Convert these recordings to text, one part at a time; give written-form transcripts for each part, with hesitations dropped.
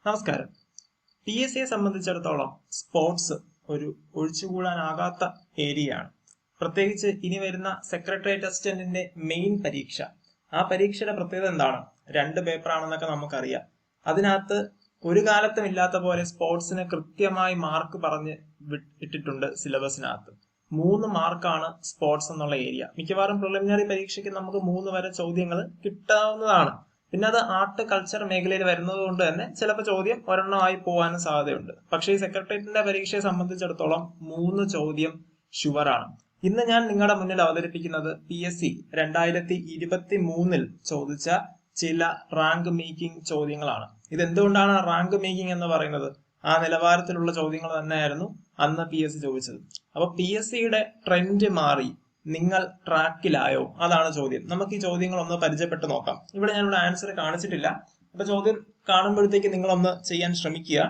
നമസ്കാരം. P S സിയെ സംബന്ധിച്ചിടത്തോളം സ്പോർട്സ് ഒരു ഒഴിച്ചുകൂടാനാകാത്ത ഏരിയയാണ്. പ്രത്യേകിച്ച് ഇനി വരുന്ന സെക്രട്ടേറിയറ്റ് അസിസ്റ്റന്റിന്റെ മെയിൻ പരീക്ഷ. ആ പരീക്ഷയുടെ പ്രത്യേകത എന്താണ്? 2 പേപ്പറാണെന്നൊക്കെ നമുക്കറിയാം. അതിനകത്ത് ഒരു കാലത്തും ഇല്ലാത്ത പോലെ സ്പോർട്സിന് കൃത്യമായി മാർക്ക് പറഞ്ഞ് ഇട്ടിട്ടുണ്ട് സിലബസിനകത്ത്. 3 മാർക്കാണ് സ്പോർട്സ് എന്നുള്ള ഏരിയ. മിക്കവാറും പ്രിലിമിനറി പരീക്ഷയ്ക്ക് നമുക്ക് 3 വരെ ചോദ്യങ്ങൾ കിട്ടാവുന്നതാണ്. പിന്നെ അത് ആർട്ട് കൾച്ചർ മേഖലയിൽ വരുന്നത് കൊണ്ട് തന്നെ ചിലപ്പോൾ ചോദ്യം ഒരെണ്ണമായി പോകാനും സാധ്യതയുണ്ട്. പക്ഷേ ഈ സെക്രട്ടേറിയറ്റിന്റെ പരീക്ഷയെ സംബന്ധിച്ചിടത്തോളം 3 ചോദ്യം ഷുവറാണ്. ഇന്ന് ഞാൻ നിങ്ങളുടെ മുന്നിൽ അവതരിപ്പിക്കുന്നത് PSC 2023 ചോദിച്ച ചില റാങ്ക് മേക്കിംഗ് ചോദ്യങ്ങളാണ്. ഇതെന്തുകൊണ്ടാണ് റാങ്ക് മേക്കിംഗ് എന്ന് പറയുന്നത്? ആ നിലവാരത്തിലുള്ള ചോദ്യങ്ങൾ തന്നെയായിരുന്നു അന്ന് PSC ചോദിച്ചത്. അപ്പൊ PSCയുടെ ട്രെൻഡ് മാറി, നിങ്ങൾ ട്രാക്കിലായോ? അതാണ് ചോദ്യം. നമുക്ക് ഈ ചോദ്യങ്ങൾ ഒന്ന് പരിചയപ്പെട്ട് നോക്കാം. ഇവിടെ ഞാനിവിടെ ആൻസർ കാണിച്ചിട്ടില്ല. അപ്പൊ ചോദ്യം കാണുമ്പോഴത്തേക്ക് നിങ്ങളൊന്ന് ചെയ്യാൻ ശ്രമിക്കുക.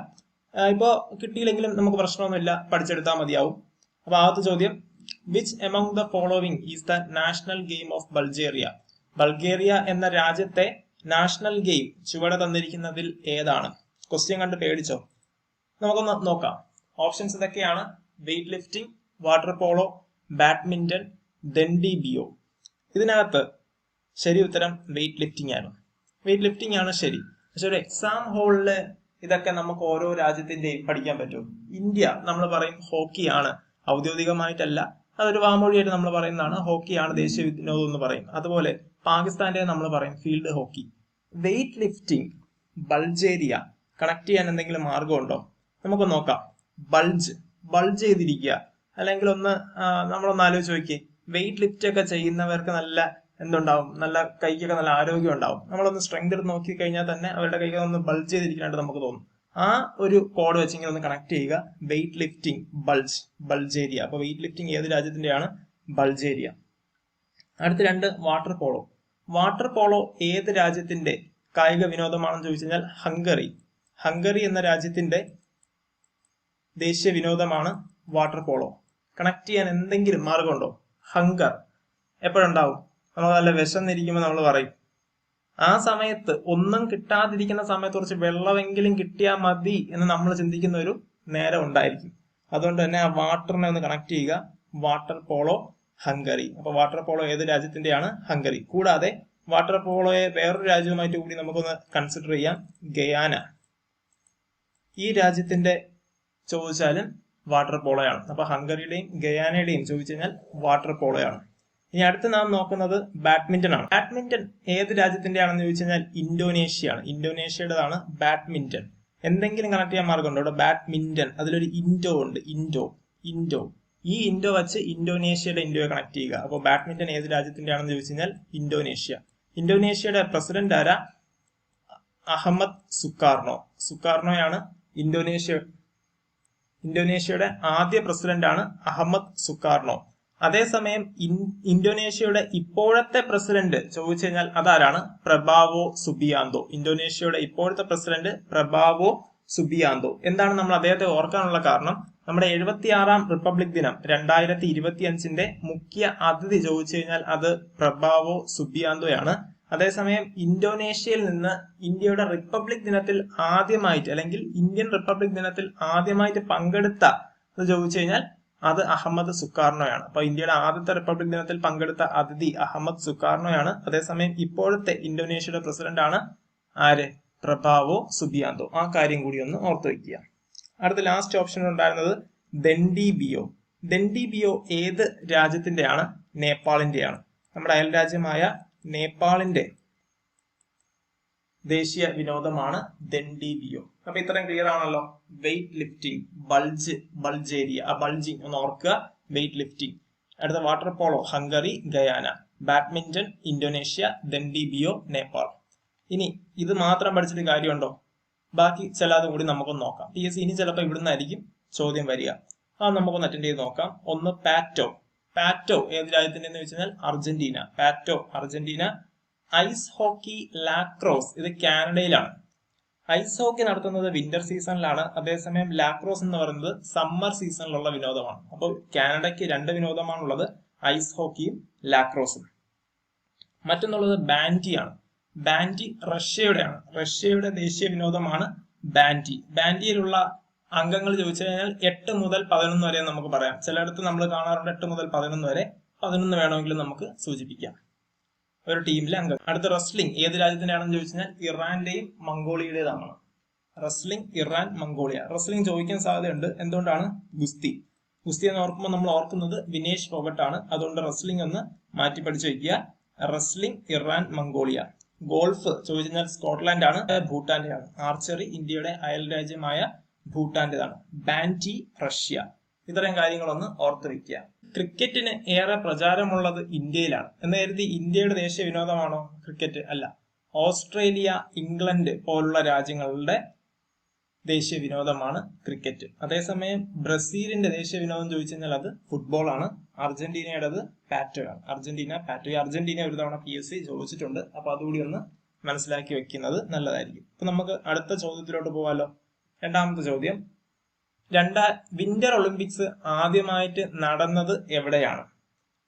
ഇപ്പോ കിട്ടിയില്ലെങ്കിലും നമുക്ക് പ്രശ്നമൊന്നുമില്ല, പഠിച്ചെടുത്താൽ മതിയാവും. അപ്പൊ ആദ്യത്തെ ചോദ്യം, which among the following is the national game of Bulgaria? Bulgaria എന്ന രാജ്യത്തെ നാഷണൽ ഗെയിം ചുവടെ തന്നിരിക്കുന്നതിൽ ഏതാണ്? ക്വസ്റ്റ്യൻ കണ്ട് പേടിച്ചോ? നമുക്കൊന്ന് നോക്കാം. ഓപ്ഷൻസ് ഇതൊക്കെയാണ്: weight lifting, water polo, badminton, Dandi Biyo. ഇതിനകത്ത് ശരി ഉത്തരം വെയ്റ്റ് ലിഫ്റ്റിംഗ് ആണ്. വെയ്റ്റ് ലിഫ്റ്റിംഗ് ആണ് ശരി. പക്ഷെ ഒരു എക്സാം ഹോളില് ഇതൊക്കെ നമുക്ക് ഓരോ രാജ്യത്തിന്റെയും പഠിക്കാൻ പറ്റും. ഇന്ത്യ നമ്മൾ പറയും ഹോക്കിയാണ്, ഔദ്യോഗികമായിട്ടല്ല, അതൊരു വാമൊഴിയായിട്ട് നമ്മൾ പറയുന്നതാണ്. ഹോക്കിയാണ് ദേശീയ വിനോദം എന്ന് പറയും. അതുപോലെ പാകിസ്ഥാന്റെ നമ്മൾ പറയും field hockey. Weight lifting, Bulgaria connect ചെയ്യാൻ എന്തെങ്കിലും മാർഗമുണ്ടോ? നമുക്ക് നോക്കാം. ബൾജ് ചെയ്തിരിക്കുക, അല്ലെങ്കിൽ നമ്മളൊന്ന് ആലോചിച്ച് നോക്കിയേ. വെയിറ്റ് ലിഫ്റ്റ് ഒക്കെ ചെയ്യുന്നവർക്ക് നല്ല എന്തുണ്ടാവും? നല്ല കൈക്കൊക്കെ നല്ല ആരോഗ്യം ഉണ്ടാവും. നമ്മളൊന്ന് സ്ട്രെങ്ത് എടുത്ത് നോക്കി കഴിഞ്ഞാൽ തന്നെ അവരുടെ കൈക്ക് ഒന്ന് ബൾജ് ചെയ്തിരിക്കാനായിട്ട് നമുക്ക് തോന്നും. ആ ഒരു കോഡ് വെച്ചിങ്ങനെ ഒന്ന് കണക്ട് ചെയ്യുക. Weight lifting, Bulgaria. അപ്പൊ വെയിറ്റ് ലിഫ്റ്റിംഗ് ഏത് രാജ്യത്തിന്റെയാണ്? ബൾഗേറിയ. അടുത്ത 2, വാട്ടർ പോളോ. വാട്ടർ പോളോ ഏത് രാജ്യത്തിന്റെ കായിക വിനോദമാണെന്ന് ചോദിച്ചു കഴിഞ്ഞാൽ ഹംഗറി എന്ന രാജ്യത്തിന്റെ ദേശീയ വിനോദമാണ് വാട്ടർ പോളോ. കണക്ട് ചെയ്യാൻ എന്തെങ്കിലും മാർഗമുണ്ടോ? ഹങ്കർ എപ്പോഴുണ്ടാവും? നമ്മൾ നല്ല വിശന്നിരിക്കുമ്പോൾ നമ്മൾ പറയും, ആ സമയത്ത് ഒന്നും കിട്ടാതിരിക്കുന്ന സമയത്ത് കുറച്ച് വെള്ളമെങ്കിലും കിട്ടിയാൽ മതി എന്ന് നമ്മൾ ചിന്തിക്കുന്ന ഒരു നേരം ഉണ്ടായിരിക്കും. അതുകൊണ്ട് തന്നെ ആ വാട്ടറിനെ ഒന്ന് കണക്ട് ചെയ്യുക. Water polo, Hungary. അപ്പൊ വാട്ടർ പോളോ ഏത് രാജ്യത്തിന്റെയാണ്? ഹംഗറി. കൂടാതെ വാട്ടർ പോളോയെ വേറൊരു രാജ്യവുമായിട്ട് കൂടി നമുക്കൊന്ന് കൺസിഡർ ചെയ്യാം, ഗയാന. ഈ രാജ്യത്തിന്റെ ചോദിച്ചാലും വാട്ടർ പോളോയാണ്. അപ്പൊ ഹംഗറിയുടെയും ഗയാനയുടെയും ചോദിച്ചു കഴിഞ്ഞാൽ വാട്ടർ പോളോയാണ്. ഇനി അടുത്ത് നാം നോക്കുന്നത് ബാഡ്മിന്റൺ ആണ്. ബാഡ്മിന്റൺ ഏത് രാജ്യത്തിന്റെ ആണെന്ന് ചോദിച്ചു കഴിഞ്ഞാൽ ഇന്തോനേഷ്യയാണ്. ഇന്തോനേഷ്യയുടേതാണ് ബാഡ്മിന്റൺ. എന്തെങ്കിലും കണക്ട് ചെയ്യാൻ മാർഗമുണ്ടോ? ഇവിടെ ബാഡ്മിന്റൺ, അതിലൊരു ഇൻഡോ ഉണ്ട്. ഇൻഡോ ഈ ഇൻഡോ വെച്ച് ഇന്തോനേഷ്യയുടെ ഇൻഡോയെ കണക്ട് ചെയ്യുക. അപ്പോൾ ബാഡ്മിന്റൺ ഏത് രാജ്യത്തിന്റെ ആണെന്ന് ചോദിച്ചു കഴിഞ്ഞാൽ ഇന്തോനേഷ്യ. ഇന്തോനേഷ്യയുടെ പ്രസിഡന്റ് ആരാ? അഹമ്മദ് സുകാർണോയാണ് ഇന്തോനേഷ്യയുടെ ആദ്യ പ്രസിഡന്റ് ആണ് അഹമ്മദ് സുകാർണോ. അതേസമയം ഇന്തോനേഷ്യയുടെ ഇപ്പോഴത്തെ പ്രസിഡന്റ് ചോദിച്ചു കഴിഞ്ഞാൽ അതാരാണ്? Prabowo Subianto. ഇന്തോനേഷ്യയുടെ ഇപ്പോഴത്തെ പ്രസിഡന്റ് പ്രബാവോ സുബിയാന്തോ. എന്താണ് നമ്മൾ അദ്ദേഹത്തെ ഓർക്കാനുള്ള കാരണം? നമ്മുടെ 76ാം റിപ്പബ്ലിക് ദിനം 2025 മുഖ്യ അതിഥി ചോദിച്ചു കഴിഞ്ഞാൽ അത് പ്രബാവോ സുബിയാന്തോയാണ്. അതേസമയം ഇന്തോനേഷ്യയിൽ നിന്ന് ഇന്ത്യയുടെ റിപ്പബ്ലിക് ദിനത്തിൽ ആദ്യമായിട്ട്, അല്ലെങ്കിൽ ഇന്ത്യൻ റിപ്പബ്ലിക് ദിനത്തിൽ ആദ്യമായിട്ട് പങ്കെടുത്ത ചോദിച്ചു കഴിഞ്ഞാൽ അത് അഹമ്മദ് സുകാർണോയാണ്. അപ്പൊ ഇന്ത്യയുടെ ആദ്യത്തെ റിപ്പബ്ലിക് ദിനത്തിൽ പങ്കെടുത്ത അതിഥി അഹമ്മദ് സുകാർണോയാണ്. അതേസമയം ഇപ്പോഴത്തെ ഇന്തോനേഷ്യയുടെ പ്രസിഡന്റ് ആണ് ആര്? Prabowo Subianto. ആ കാര്യം കൂടി ഒന്ന് ഓർത്തു വയ്ക്കുക. അടുത്ത ലാസ്റ്റ് ഓപ്ഷൻ ഉണ്ടായിരുന്നത് ഡെൻഡിബിയോ ഏത് രാജ്യത്തിന്റെയാണ്? നേപ്പാളിന്റെയാണ്. നമ്മുടെ അയൽ രാജ്യമായ നേപ്പാളിന്റെ ദേശീയ വിനോദമാണ് ഡെൻഡിബിയോ. അപ്പൊ ഇത്രയും ക്ലിയർ ആണല്ലോ. വെയ്റ്റ് ലിഫ്റ്റിംഗ്, ബൾഗേറിയ, ആ ബൾജിങ് ഒന്ന് ഓർക്കുക. Weight lifting. അടുത്ത water polo Hungary, Guyana. Badminton Indonesia, Dandi Biyo Nepal. ഇനി ഇത് മാത്രം പഠിച്ചിട്ട് കാര്യമുണ്ടോ? ബാക്കി ചിലതും കൂടി നമുക്കൊന്ന് നോക്കാം. PSC ഇനി ചിലപ്പോൾ ഇവിടുന്നായിരിക്കും ചോദ്യം വരിക. അത് നമുക്കൊന്ന് അറ്റൻഡ് ചെയ്ത് നോക്കാം. ഒന്ന് പാറ്റോ ഏത് രാജ്യത്തിന്റെ എന്ന് വെച്ച് കഴിഞ്ഞാൽ Argentina. Argentina. Ice hockey, lacrosse ഇത് കാനഡയിലാണ്. ഐസ് ഹോക്കി നടത്തുന്നത് വിന്റർ സീസണിലാണ്. അതേസമയം ലാക്രോസ് എന്ന് പറയുന്നത് സമ്മർ സീസണിലുള്ള വിനോദമാണ്. അപ്പോൾ കാനഡയ്ക്ക് 2 വിനോദമാണുള്ളത്, ഐസ് ഹോക്കിയും ലാക്രോസും. മറ്റൊന്നുള്ളത് ബാൻഡിയാണ്. ബാൻഡി റഷ്യയുടെയാണ്. റഷ്യയുടെ ദേശീയ വിനോദമാണ് ബാൻഡിയിലുള്ള അംഗങ്ങൾ ചോദിച്ചു കഴിഞ്ഞാൽ 8 മുതൽ 11 വരെ നമുക്ക് പറയാം. ചിലയിടത്ത് നമ്മൾ കാണാറുണ്ട് 8 മുതൽ 11 വരെ. 11 വേണമെങ്കിലും നമുക്ക് സൂചിപ്പിക്കാം ഒരു ടീമിലെ അംഗം. അടുത്ത റെസ്ലിംഗ് ഏത് രാജ്യത്തിന്റെ ആണെന്ന് ചോദിച്ചു കഴിഞ്ഞാൽ ഇറാന്റെയും മംഗോളിയയുടേതാണ്. Wrestling Iran, Mongolia. റെസ്ലിംഗ് ചോദിക്കാൻ സാധ്യതയുണ്ട്. എന്തുകൊണ്ടാണ്? ഗുസ്തി എന്ന് ഓർക്കുമ്പോൾ നമ്മൾ ഓർക്കുന്നത് വിനേഷ് ഫോഗട്ട് ആണ്. അതുകൊണ്ട് റെസ്ലിംഗ് ഒന്ന് മാറ്റി പഠിച്ചു വയ്ക്കുക. Wrestling Iran, Mongolia. ഗോൾഫ് ചോദിച്ചു കഴിഞ്ഞാൽ സ്കോട്ട്ലാൻഡ് ആണ്, ഭൂട്ടാന്റെ ആണ്. ആർച്ചറി ഇന്ത്യയുടെ അയൽ രാജ്യമായ ഭൂട്ടാന്റേതാണ്. Bandy Russia. ഇത്തരം കാര്യങ്ങളൊന്ന് ഓർത്തു വെക്കുക. ക്രിക്കറ്റിന് ഏറെ പ്രചാരമുള്ളത് ഇന്ത്യയിലാണ് എന്ന് കരുതി ഇന്ത്യയുടെ ദേശീയ വിനോദമാണോ ക്രിക്കറ്റ്? അല്ല. ഓസ്ട്രേലിയ, ഇംഗ്ലണ്ട് പോലുള്ള രാജ്യങ്ങളുടെ ദേശീയ വിനോദമാണ് ക്രിക്കറ്റ്. അതേസമയം ബ്രസീലിന്റെ ദേശീയ വിനോദം ചോദിച്ചു കഴിഞ്ഞാൽ അത് ഫുട്ബോൾ ആണ്. അർജന്റീനയുടേത് പാറ്റോ ആണ്. അർജന്റീന ഒരു തവണ PSC ചോദിച്ചിട്ടുണ്ട്. അപ്പൊ അതുകൂടി ഒന്ന് മനസ്സിലാക്കി വെക്കുന്നത് നല്ലതായിരിക്കും. അപ്പൊ നമുക്ക് അടുത്ത ചോദ്യത്തിലോട്ട് പോകാലോ. രണ്ടാമത്തെ ചോദ്യം, വിന്റർ ഒളിമ്പിക്സ് ആദ്യമായിട്ട് നടന്നത് എവിടെയാണ്?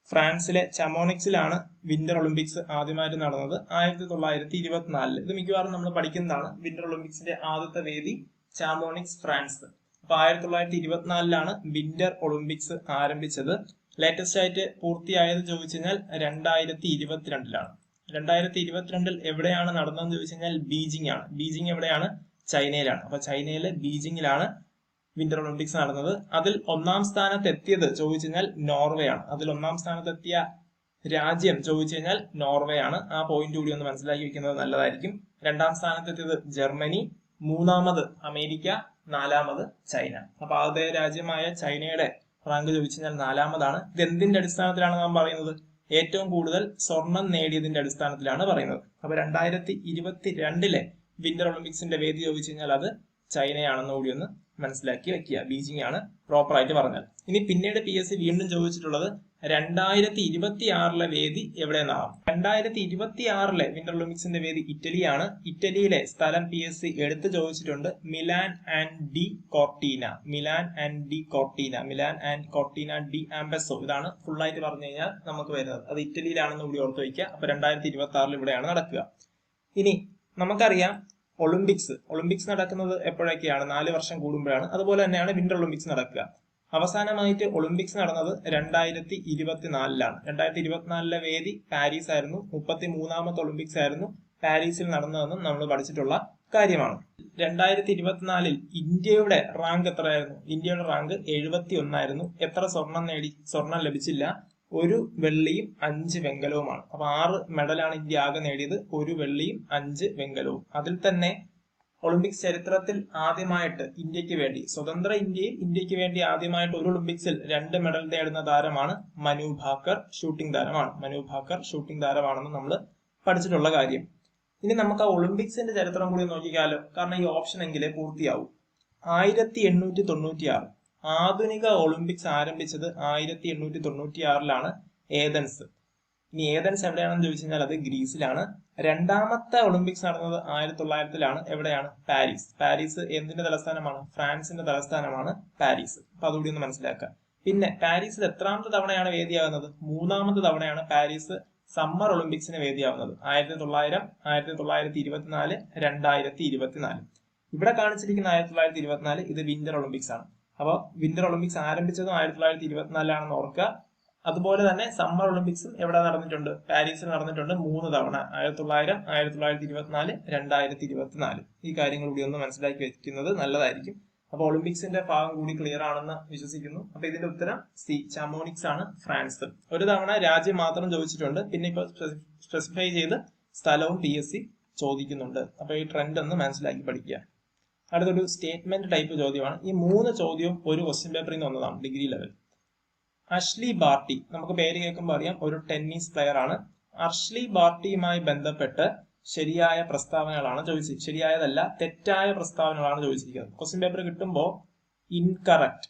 ഫ്രാൻസിലെ ചമോണിക്സിലാണ് വിന്റർ ഒളിമ്പിക്സ് ആദ്യമായിട്ട് നടന്നത് 1924. ഇത് മിക്കവാറും നമ്മൾ പഠിക്കുന്നതാണ്. വിന്റർ ഒളിമ്പിക്സിന്റെ ആദ്യത്തെ വേദി ചാമോണിക്സ്, ഫ്രാൻസ്. അപ്പൊ 1924 വിന്റർ ഒളിമ്പിക്സ് ആരംഭിച്ചത്. ലേറ്റസ്റ്റ് ആയിട്ട് പൂർത്തിയായത് ചോദിച്ചു കഴിഞ്ഞാൽ 2022 2022 എവിടെയാണ് നടന്നതെന്ന് ചോദിച്ചു കഴിഞ്ഞാൽ ബീജിംഗ് ആണ്. ബീജിംഗ് എവിടെയാണ്? ചൈനയിലാണ്. അപ്പൊ ചൈനയിലെ ബീജിംഗിലാണ് വിന്റർ ഒളിമ്പിക്സ് നടന്നത്. അതിൽ ഒന്നാം സ്ഥാനത്ത് എത്തിയത് ചോദിച്ചു കഴിഞ്ഞാൽ നോർവേ ആണ്. അതിൽ ഒന്നാം സ്ഥാനത്തെത്തിയ രാജ്യം ചോദിച്ചു കഴിഞ്ഞാൽ നോർവേ ആണ്. ആ പോയിന്റ് കൂടി ഒന്ന് മനസ്സിലാക്കി വെക്കുന്നത് നല്ലതായിരിക്കും. രണ്ടാം സ്ഥാനത്തെത്തിയത് ജർമ്മനി, മൂന്നാമത് അമേരിക്ക, നാലാമത് ചൈന. അപ്പൊ ആദ്യ രാജ്യമായ ചൈനയുടെ റാങ്ക് ചോദിച്ചു കഴിഞ്ഞാൽ 4-മതാണ്. ഇത് എന്തിന്റെ അടിസ്ഥാനത്തിലാണ് നാം പറയുന്നത്? ഏറ്റവും കൂടുതൽ സ്വർണം നേടിയതിന്റെ അടിസ്ഥാനത്തിലാണ് പറയുന്നത്. അപ്പൊ 2022 വിന്റർ ഒളിമ്പിക്സിന്റെ വേദി ചോദിച്ചു കഴിഞ്ഞാൽ അത് ചൈനയാണെന്ന് കൂടി ഒന്ന് മനസ്സിലാക്കി വെക്കുക. ബീജിംഗ് ആണ് പ്രോപ്പർ ആയിട്ട് പറഞ്ഞാൽ. ഇനി പിന്നീട് PSC വീണ്ടും ചോദിച്ചിട്ടുള്ളത് 2026 വേദി എവിടെയെന്നാണ്. 2026 വിന്റർ ഒളിമ്പിക്സിന്റെ വേദി ഇറ്റലിയാണ്. ഇറ്റലിയിലെ സ്ഥലം PSC എടുത്തു ചോദിച്ചിട്ടുണ്ട്. Milan and di Cortina di Ampezzo. ഇതാണ് ഫുൾ ആയിട്ട് പറഞ്ഞു കഴിഞ്ഞാൽ നമുക്ക് വരുന്നത്. അത് ഇറ്റലിയിലാണെന്ന് കൂടി ഓർത്ത് വയ്ക്കുക. അപ്പൊ 2026 ഇവിടെയാണ് നടക്കുക. ഇനി നമുക്കറിയാം ഒളിമ്പിക്സ് നടക്കുന്നത് എപ്പോഴൊക്കെയാണ്? 4 വർഷം കൂടുമ്പോഴാണ്. അതുപോലെ തന്നെയാണ് വിന്റർ ഒളിമ്പിക്സ് നടക്കുക. അവസാനമായിട്ട് ഒളിമ്പിക്സ് നടന്നത് 2024 2024 വേദി പാരീസ് ആയിരുന്നു. 33-ാമത്തെ ഒളിമ്പിക്സ് ആയിരുന്നു പാരീസിൽ നടന്നതെന്നും നമ്മൾ പഠിച്ചിട്ടുള്ള കാര്യമാണ്. 2024 ഇന്ത്യയുടെ റാങ്ക് എത്രയായിരുന്നു? ഇന്ത്യയുടെ റാങ്ക് 71 എത്ര സ്വർണം ലഭിച്ചില്ല? 1 വെള്ളിയും 5 വെങ്കലവുമാണ്. അപ്പൊ 6 മെഡലാണ് ഇന്ത്യ ആകെ നേടിയത്. 1 വെള്ളിയും 5 വെങ്കലവും. അതിൽ തന്നെ ഒളിമ്പിക്സ് ചരിത്രത്തിൽ ആദ്യമായിട്ട് ഇന്ത്യക്ക് വേണ്ടി, സ്വതന്ത്ര ഇന്ത്യക്ക് വേണ്ടി ആദ്യമായിട്ട് ഒരു ഒളിമ്പിക്സിൽ 2 മെഡൽ നേടുന്ന താരമാണ് മനു ഭാക്കർ. ഷൂട്ടിംഗ് താരമാണെന്ന് നമ്മൾ പഠിച്ചിട്ടുള്ള കാര്യം. ഇനി നമുക്ക് ആ ഒളിമ്പിക്സിന്റെ ചരിത്രം കൂടി നോക്കിക്കാലോ. കാരണം ഈ ഓപ്ഷൻ എങ്കിലേ പൂർത്തിയാവും. 1896 ആധുനിക ഒളിമ്പിക്സ് ആരംഭിച്ചത് 1896 ഏതൻസ്. ഇനി ഏതൻസ് എവിടെയാണെന്ന് ചോദിച്ചു കഴിഞ്ഞാൽ അത് ഗ്രീസിലാണ്. രണ്ടാമത്തെ ഒളിമ്പിക്സ് നടന്നത് 1900 എവിടെയാണ്? പാരീസ് എന്തിന്റെ തലസ്ഥാനമാണ്? ഫ്രാൻസിന്റെ തലസ്ഥാനമാണ് പാരീസ്. അപ്പൊ അതുകൂടി ഒന്ന് മനസ്സിലാക്കുക. പിന്നെ പാരീസിൽ എത്രാമത്തെ തവണയാണ് വേദിയാകുന്നത്? 3-ാമത്തെ തവണയാണ് പാരീസ് സമ്മർ ഒളിമ്പിക്സിന് വേദിയാവുന്നത്. 1900, 1924, 2024. ഇവിടെ കാണിച്ചിരിക്കുന്ന 1924 ഇത് വിന്റർ ഒളിമ്പിക്സ് ആണ്. അപ്പൊ വിന്റർ ഒളിമ്പിക്സ് ആരംഭിച്ചതും 1924 ഓർക്കുക. അതുപോലെ തന്നെ സമ്മർ ഒളിമ്പിക്സും എവിടെ നടന്നിട്ടുണ്ട്? പാരീസിൽ നടന്നിട്ടുണ്ട് 3 തവണ. 1900, 1924, 2024. ഈ കാര്യങ്ങൾ കൂടി ഒന്ന് മനസ്സിലാക്കി വെക്കുന്നത് നല്ലതായിരിക്കും. അപ്പൊ ഒളിമ്പിക്സിന്റെ ഭാഗം കൂടി ക്ലിയർ ആണെന്ന് വിശ്വസിക്കുന്നു. അപ്പൊ ഇതിന്റെ ഉത്തരം C, ചമോണിക്സ് ആണ്, ഫ്രാൻസ്. ഒരു തവണ രാജ്യം മാത്രം ചോദിച്ചിട്ടുണ്ട്. പിന്നെ ഇപ്പൊ സ്പെസിഫൈ ചെയ്ത് സ്ഥലവും PSC ചോദിക്കുന്നുണ്ട്. അപ്പൊ ഈ ട്രെൻഡ് ഒന്ന് മനസ്സിലാക്കി പഠിക്കുക. അടുത്തൊരു സ്റ്റേറ്റ്മെന്റ് ടൈപ്പ് ചോദ്യമാണ്. ഈ 3 ചോദ്യവും ഒരു ക്വസ്റ്റ്യൻ പേപ്പറിൽ നിന്ന് വന്നതാണ്, ഡിഗ്രി ലെവൽ. അഷ്ലി ബാർട്ടി, നമുക്ക് പേര് കേൾക്കുമ്പോൾ അറിയാം, ഒരു ടെന്നീസ് പ്ലെയർ ആണ്. അഷ്ലി ബാർട്ടിയുമായി ബന്ധപ്പെട്ട് ശരിയായ പ്രസ്താവനകളാണ് ചോദിച്ചത്. ശരിയായതല്ല, തെറ്റായ പ്രസ്താവനകളാണ് ചോദിച്ചിരിക്കുന്നത്. ക്വസ്റ്റ്യൻ പേപ്പർ കിട്ടുമ്പോൾ ഇൻകറക്റ്റ്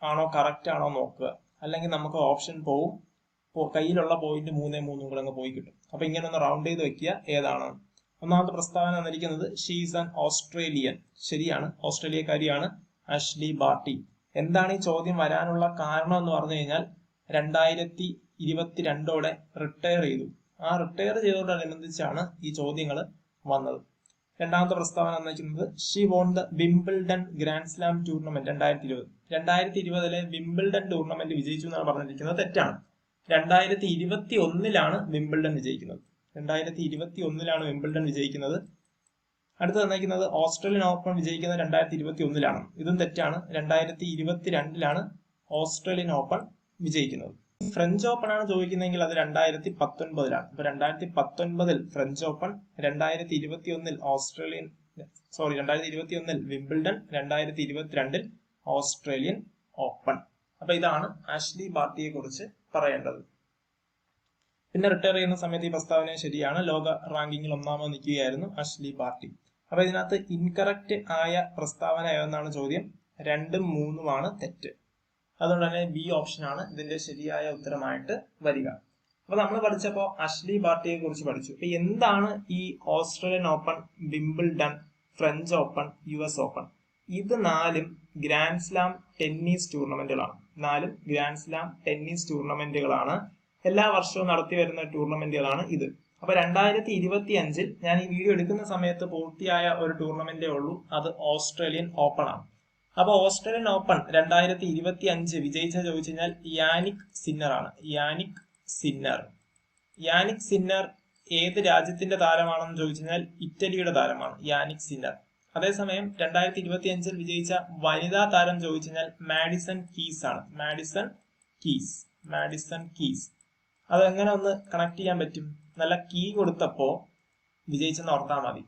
ആണോ കറക്റ്റ് ആണോ നോക്കുക. അല്ലെങ്കിൽ നമുക്ക് ഓപ്ഷൻ പോവും, കയ്യിലുള്ള പോയിന്റ് 3 കൂടെ അങ്ങ് പോയി കിട്ടും. അപ്പൊ ഇങ്ങനെ ഒന്ന് റൗണ്ട് ചെയ്ത് വെക്കുക ഏതാണ്. ഒന്നാമത്തെ പ്രസ്താവന തന്നിരിക്കുന്നത് ഷീസ് ആൻ ഓസ്ട്രേലിയൻ. ശരിയാണ്, ഓസ്ട്രേലിയക്കാരിയാണ് അഷ്ലി ബാർട്ടി. എന്താണ് ഈ ചോദ്യം വരാനുള്ള കാരണം എന്ന് പറഞ്ഞു കഴിഞ്ഞാൽ 2022 റിട്ടയർ ചെയ്തു. ആ റിട്ടയർ ചെയ്തതോടനുബന്ധിച്ചാണ് ഈ ചോദ്യങ്ങൾ വന്നത്. രണ്ടാമത്തെ പ്രസ്താവന വന്നിരിക്കുന്നത് she won the Wimbledon grand slam tournament 2020 Wimbledon tournament വിജയിച്ചു എന്നാണ് പറഞ്ഞിരിക്കുന്നത്. തെറ്റാണ്. 2021 വിംബിൾഡൺ വിജയിക്കുന്നത്. 2021 വിംബിൾഡൺ വിജയിക്കുന്നത്. അടുത്ത് തന്നിരിക്കുന്നത് ഓസ്ട്രേലിയൻ ഓപ്പൺ വിജയിക്കുന്നത് 2021 ഇതും തെറ്റാണ്. 2022 ഓസ്ട്രേലിയൻ ഓപ്പൺ വിജയിക്കുന്നത്. ഫ്രഞ്ച് ഓപ്പൺ ആണ് ചോദിക്കുന്നതെങ്കിൽ അത് 2019 അപ്പൊ 2019 French open, 2021 Wimbledon, 2022 Australian open. അപ്പൊ ഇതാണ് ആഷ്ലി ബാർട്ടിയെ കുറിച്ച് പറയേണ്ടത്. പിന്നെ റിട്ടയർ ചെയ്യുന്ന സമയത്ത് ഈ പ്രസ്താവന ശരിയാണ്. ലോക റാങ്കിങ്ങിൽ 1ാമത് നിൽക്കുകയായിരുന്നു ആഷ്ലി ബാർട്ടി. അപ്പൊ ഇതിനകത്ത് ഇൻകറക്റ്റ് ആയ പ്രസ്താവന ഏതെന്നാണ് ചോദ്യം. 2ഉം 3ഉമാണ് തെറ്റ്. അതുകൊണ്ട് തന്നെ ബി ഓപ്ഷൻ ആണ് ഇതിന്റെ ശരിയായ ഉത്തരമായിട്ട് വരിക. അപ്പൊ നമ്മൾ പഠിച്ചപ്പോ ആഷ്ലി ബാർട്ടിയെ കുറിച്ച് പഠിച്ചു. അപ്പൊ എന്താണ് ഈ Australian open, Wimbledon, French open, US open? ഇത് 4ഉം ഗ്രാൻഡ് സ്ലാം ടെന്നീസ് ടൂർണമെന്റുകളാണ്. എല്ലാ വർഷവും നടത്തി വരുന്ന ടൂർണമെന്റുകളാണ് ഇത്. അപ്പൊ 2025 ഞാൻ ഈ വീഡിയോ എടുക്കുന്ന സമയത്ത് പൂർത്തിയായ ഒരു ടൂർണമെന്റേ ഉള്ളൂ. അത് ഓസ്ട്രേലിയൻ ഓപ്പൺ ആണ്. അപ്പൊ ഓസ്ട്രേലിയൻ ഓപ്പൺ 2025 വിജയിച്ച ചോദിച്ചു കഴിഞ്ഞാൽ യാനിക് സിന്നർ ആണ്. യാനിക് സിന്നർ ഏത് രാജ്യത്തിന്റെ താരമാണെന്ന് ചോദിച്ചു കഴിഞ്ഞാൽ ഇറ്റലിയുടെ താരമാണ് യാനിക് സിന്നർ. അതേസമയം 2025 വിജയിച്ച വനിതാ താരം ചോദിച്ചു കഴിഞ്ഞാൽ മാഡിസൺ കീസ് ആണ്. Madison keys. അതെങ്ങനെ ഒന്ന് കണക്ട് ചെയ്യാൻ പറ്റും? നല്ല കീ കൊടുത്തപ്പോ വിജയിച്ചെന്ന് ഓർത്താൽ മതി.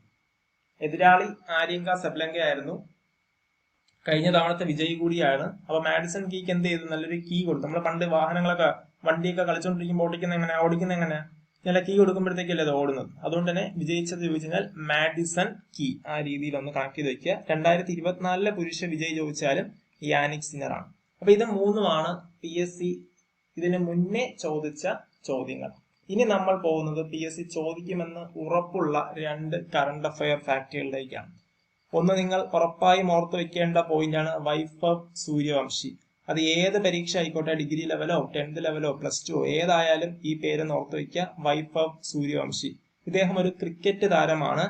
എതിരാളി ആര്യങ്ക സെബ്ലങ്ക ആയിരുന്നു. കഴിഞ്ഞ തവണത്തെ വിജയി കൂടിയാണ്. അപ്പൊ മാഡിസൺ കീക്ക് എന്ത് ചെയ്തു? നല്ലൊരു കീ കൊടുത്തു. നമ്മൾ പണ്ട് വണ്ടിയൊക്കെ കളിച്ചോണ്ടിരിക്കുമ്പോൾ ഓടിക്കുന്ന എങ്ങനെ നല്ല കീ കൊടുക്കുമ്പോഴത്തേക്കല്ലേ അത് ഓടുന്നത്. അതുകൊണ്ട് തന്നെ വിജയിച്ചത് ചോദിച്ചു കഴിഞ്ഞാൽ മാഡിസൺ കീ. ആ രീതിയിൽ ഒന്ന് കണക്ട് ചെയ്ത് വെക്കുക. 2024 പുരുഷ വിജയി ചോദിച്ചാലും യാനിക് സിന്നർ ആണ്. അപ്പൊ ഇത് 3ഉമാണ് PSC ഇതിന് മുന്നേ ചോദിച്ച ചോദ്യങ്ങൾ. ഇനി നമ്മൾ പോകുന്നത് PSC ചോദിക്കുമെന്ന് ഉറപ്പുള്ള 2 കറണ്ട് അഫയർ ഫാക്ടുകളിലേക്കാണ്. ഒന്ന് നിങ്ങൾ ഉറപ്പായും ഓർത്ത് വെക്കേണ്ട പോയിന്റാണ് വൈഭവ് സൂര്യവംശി. അത് ഏത് പരീക്ഷ ആയിക്കോട്ടെ, ഡിഗ്രി ലെവലോ 10th ലെവലോ +2 ഏതായാലും ഈ പേരൊന്ന് ഓർത്ത് വെക്കുക. വൈഭവ് സൂര്യവംശി. ഇദ്ദേഹം ഒരു ക്രിക്കറ്റ് താരമാണ്.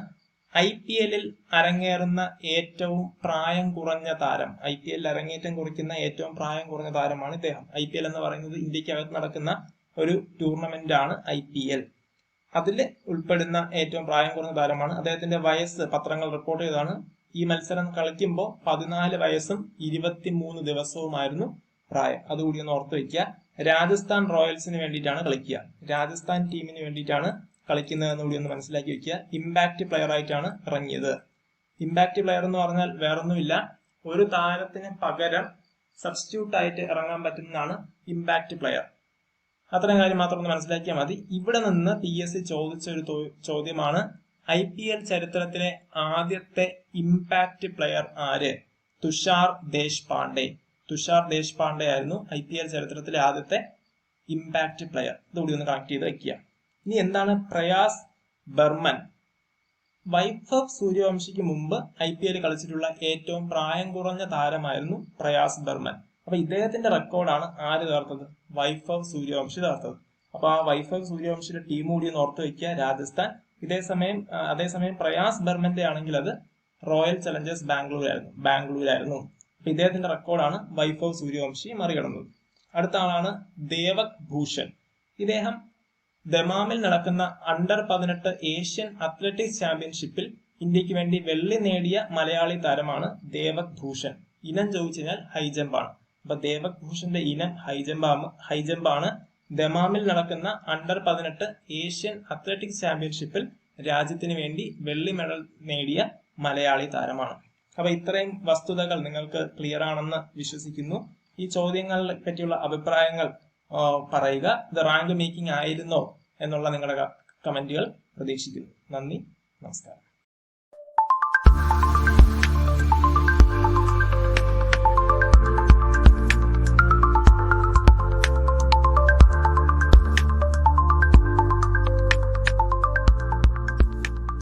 IPL അരങ്ങേറുന്ന ഏറ്റവും പ്രായം കുറഞ്ഞ താരം. IPL അരങ്ങേറ്റം കുറിക്കുന്ന ഏറ്റവും പ്രായം കുറഞ്ഞ താരമാണ് ഇദ്ദേഹം. IPL എന്ന് പറയുന്നത് ഇന്ത്യക്കകത്ത് നടക്കുന്ന ഒരു ടൂർണമെന്റ് ആണ് IPL. അതിൽ ഉൾപ്പെടുന്ന ഏറ്റവും പ്രായം കുറഞ്ഞ താരമാണ്. അദ്ദേഹത്തിന്റെ വയസ്സ് പത്രങ്ങൾ റിപ്പോർട്ട് ചെയ്തതാണ്. ഈ മത്സരം കളിക്കുമ്പോൾ 14 വയസ്സും 23 ദിവസവുമായിരുന്നു പ്രായം. അതുകൂടി ഒന്ന് ഓർത്ത് വെക്കുക. രാജസ്ഥാൻ റോയൽസിന് വേണ്ടിയിട്ടാണ് കളിക്കുക. രാജസ്ഥാൻ ടീമിന് വേണ്ടിയിട്ടാണ് കളിക്കുന്നതെന്ന് കൂടി ഒന്ന് മനസ്സിലാക്കി വെക്കുക. ഇമ്പാക്ട് പ്ലെയർ ആയിട്ടാണ് ഇറങ്ങിയത്. ഇമ്പാക്ട് പ്ലെയർ എന്ന് പറഞ്ഞാൽ വേറൊന്നുമില്ല, ഒരു താരത്തിന് പകരം സബ്സ്റ്റിറ്റ്യൂട്ട് ആയിട്ട് ഇറങ്ങാൻ പറ്റുന്നതാണ് ഇമ്പാക്ട് പ്ലെയർ. അത്രയും കാര്യം മാത്രം ഒന്ന് മനസ്സിലാക്കിയാൽ മതി. ഇവിടെ നിന്ന് PSC ചോദിച്ച ഒരു ചോദ്യമാണ് IPL ചരിത്രത്തിലെ ആദ്യത്തെ ഇമ്പാക്ട് പ്ലെയർ ആര്? തുഷാർ ദേശ്പാണ്ഡെ ആയിരുന്നു IPL ചരിത്രത്തിലെ ആദ്യത്തെ ഇമ്പാക്ട് പ്ലെയർ. ഇതുകൂടി ഒന്ന് കണക്ട് ചെയ്ത് വെക്കുക. ഇനി എന്താണ് പ്രയാസ് ബർമൻ? വൈഭവ് സൂര്യവംശിക്ക് മുമ്പ് IPL കളിച്ചിട്ടുള്ള ഏറ്റവും പ്രായം കുറഞ്ഞ താരമായിരുന്നു പ്രയാസ് ബർമൻ. അപ്പൊ ഇദ്ദേഹത്തിന്റെ റെക്കോർഡാണ് ആര് തകർത്തത്? വൈഭവ് സൂര്യവംശി തകർത്തത്. അപ്പൊ ആ വൈഭവ് സൂര്യവംശിയുടെ ടീം കൂടി ഒന്ന് ഓർത്ത് വെക്കുക, രാജസ്ഥാൻ. അതേസമയം പ്രയാസ് ബർമന്റെ ആണെങ്കിൽ അത് റോയൽ ചലഞ്ചേഴ്സ് ബാംഗ്ലൂരായിരുന്നു. അപ്പൊ ഇദ്ദേഹത്തിന്റെ റെക്കോർഡാണ് വൈഭവ് സൂര്യവംശി മറികടന്നത്. അടുത്ത ആളാണ് ദേവക് ഭൂഷൺ. ഇദ്ദേഹം ദമാമിൽ നടക്കുന്ന under-18 ഏഷ്യൻ അത്ലറ്റിക്സ് ചാമ്പ്യൻഷിപ്പിൽ ഇന്ത്യക്ക് വേണ്ടി വെള്ളി നേടിയ മലയാളി താരമാണ് ദേവക് ഭൂഷൺ. ഇനം ചോദിച്ചു കഴിഞ്ഞാൽ ഹൈജമ്പ് ആണ്. അപ്പൊ ദേവക് ഭൂഷന്റെ ഇനം ഹൈജമ്പാണ്. ദമാമിൽ നടക്കുന്ന under-18 ഏഷ്യൻ അത്ലറ്റിക്സ് ചാമ്പ്യൻഷിപ്പിൽ രാജ്യത്തിന് വേണ്ടി വെള്ളി മെഡൽ നേടിയ മലയാളി താരമാണ്. അപ്പൊ ഇത്രയും വസ്തുതകൾ നിങ്ങൾക്ക് ക്ലിയർ ആണെന്ന് വിശ്വസിക്കുന്നു. ഈ ചോദ്യങ്ങളെ പറ്റിയുള്ള അഭിപ്രായങ്ങൾ പറയുക. ഇത് റാങ്ക് മേക്കിംഗ് ആയിരുന്നോ എന്നുള്ള നിങ്ങളുടെ കമന്റുകൾ പ്രതീക്ഷിക്കുന്നു. നന്ദി, നമസ്കാരം.